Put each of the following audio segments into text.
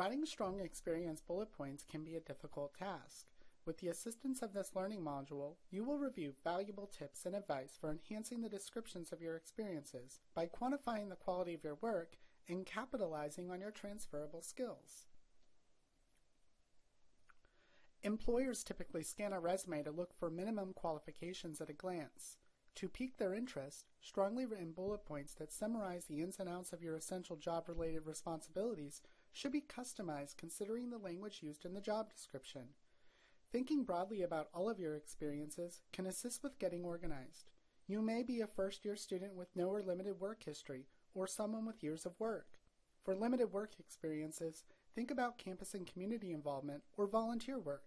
Writing strong experience bullet points can be a difficult task. With the assistance of this learning module, you will review valuable tips and advice for enhancing the descriptions of your experiences by quantifying the quality of your work and capitalizing on your transferable skills. Employers typically scan a resume to look for minimum qualifications at a glance. To pique their interest, strongly written bullet points that summarize the ins and outs of your essential job-related responsibilities should be customized considering the language used in the job description. Thinking broadly about all of your experiences can assist with getting organized. You may be a first-year student with no or limited work history, or someone with years of work. For limited work experiences, think about campus and community involvement or volunteer work.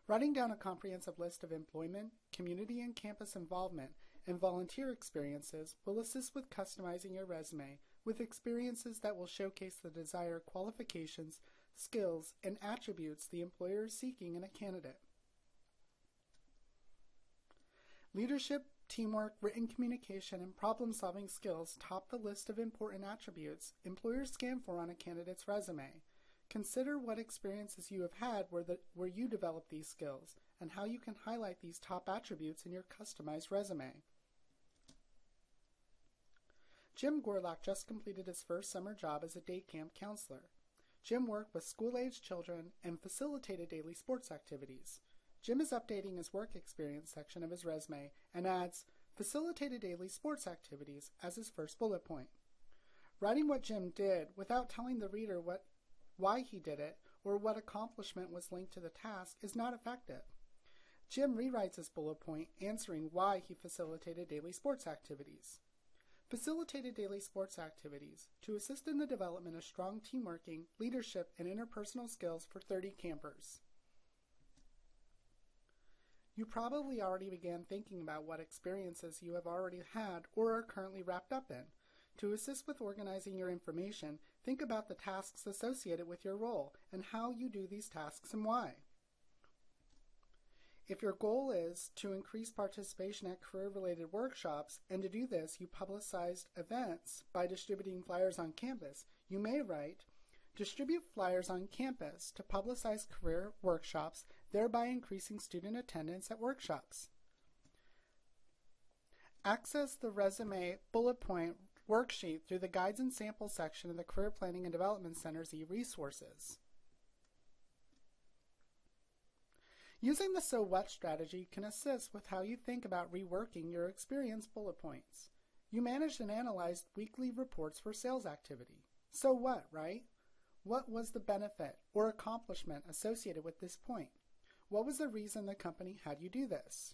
Writing down a comprehensive list of employment, community and campus involvement, and volunteer experiences will assist with customizing your resume with experiences that will showcase the desired qualifications, skills, and attributes the employer is seeking in a candidate. Leadership, teamwork, written communication, and problem-solving skills top the list of important attributes employers scan for on a candidate's resume. Consider what experiences you have had where you developed these skills and how you can highlight these top attributes in your customized resume. Jim Gorlock just completed his first summer job as a day camp counselor. Jim worked with school-aged children and facilitated daily sports activities. Jim is updating his work experience section of his resume and adds facilitated daily sports activities as his first bullet point. Writing what Jim did without telling the reader why he did it or what accomplishment was linked to the task is not effective. Jim rewrites his bullet point answering why he facilitated daily sports activities. Facilitated daily sports activities to assist in the development of strong teamworking, leadership, and interpersonal skills for 30 campers. You probably already began thinking about what experiences you have already had or are currently wrapped up in. To assist with organizing your information, think about the tasks associated with your role and how you do these tasks and why. If your goal is to increase participation at career-related workshops, and to do this you publicized events by distributing flyers on campus, you may write, distribute flyers on campus to publicize career workshops, thereby increasing student attendance at workshops. Access the resume bullet point worksheet through the Guides and Samples section of the Career Planning and Development Center's e-resources. Using the So What strategy can assist with how you think about reworking your experience bullet points. You managed and analyzed weekly reports for sales activity. So what, right? What was the benefit or accomplishment associated with this point? What was the reason the company had you do this?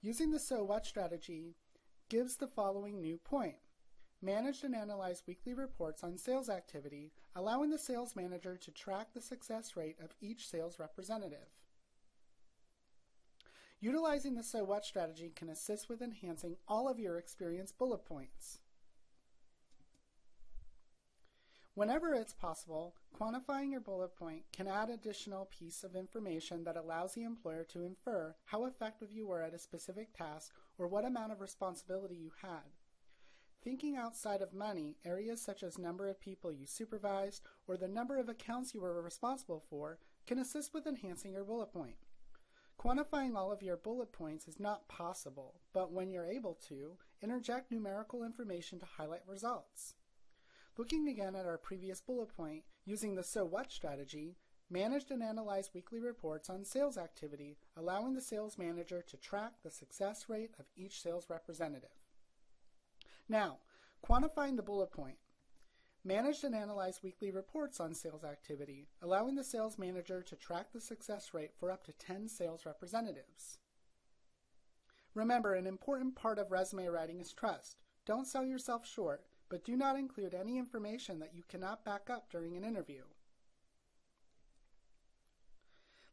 Using the So What strategy gives the following new point. Managed and analyzed weekly reports on sales activity, allowing the sales manager to track the success rate of each sales representative. Utilizing the So What strategy can assist with enhancing all of your experience bullet points. Whenever it's possible, quantifying your bullet point can add additional piece of information that allows the employer to infer how effective you were at a specific task or what amount of responsibility you had. Thinking outside of money, areas such as number of people you supervised or the number of accounts you were responsible for can assist with enhancing your bullet point. Quantifying all of your bullet points is not possible, but when you're able to, interject numerical information to highlight results. Looking again at our previous bullet point, using the So What strategy, managed and analyzed weekly reports on sales activity, allowing the sales manager to track the success rate of each sales representative. Now, quantifying the bullet point. Managed and analyzed weekly reports on sales activity, allowing the sales manager to track the success rate for up to 10 sales representatives. Remember, an important part of resume writing is trust. Don't sell yourself short, but do not include any information that you cannot back up during an interview.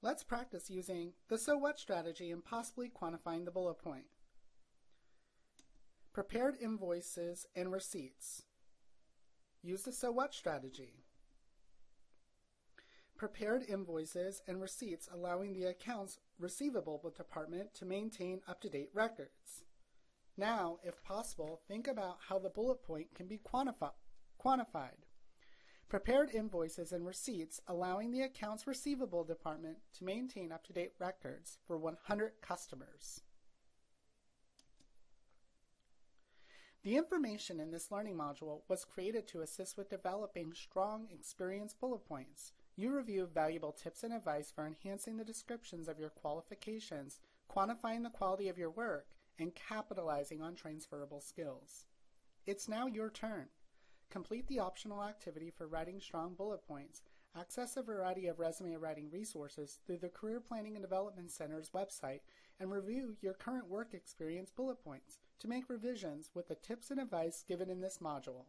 Let's practice using the So What strategy and possibly quantifying the bullet point. Prepared invoices and receipts. Use the So What strategy. Prepared invoices and receipts allowing the accounts receivable department to maintain up-to-date records. Now, if possible, think about how the bullet point can be quantified. prepared invoices and receipts, allowing the accounts receivable department to maintain up-to-date records for 100 customers. The information in this learning module was created to assist with developing strong experience bullet points. You review valuable tips and advice for enhancing the descriptions of your qualifications, quantifying the quality of your work, and capitalizing on transferable skills. It's now your turn. Complete the optional activity for writing strong bullet points. Access a variety of resume writing resources through the Career Planning and Development Center's website and review your current work experience bullet points to make revisions with the tips and advice given in this module.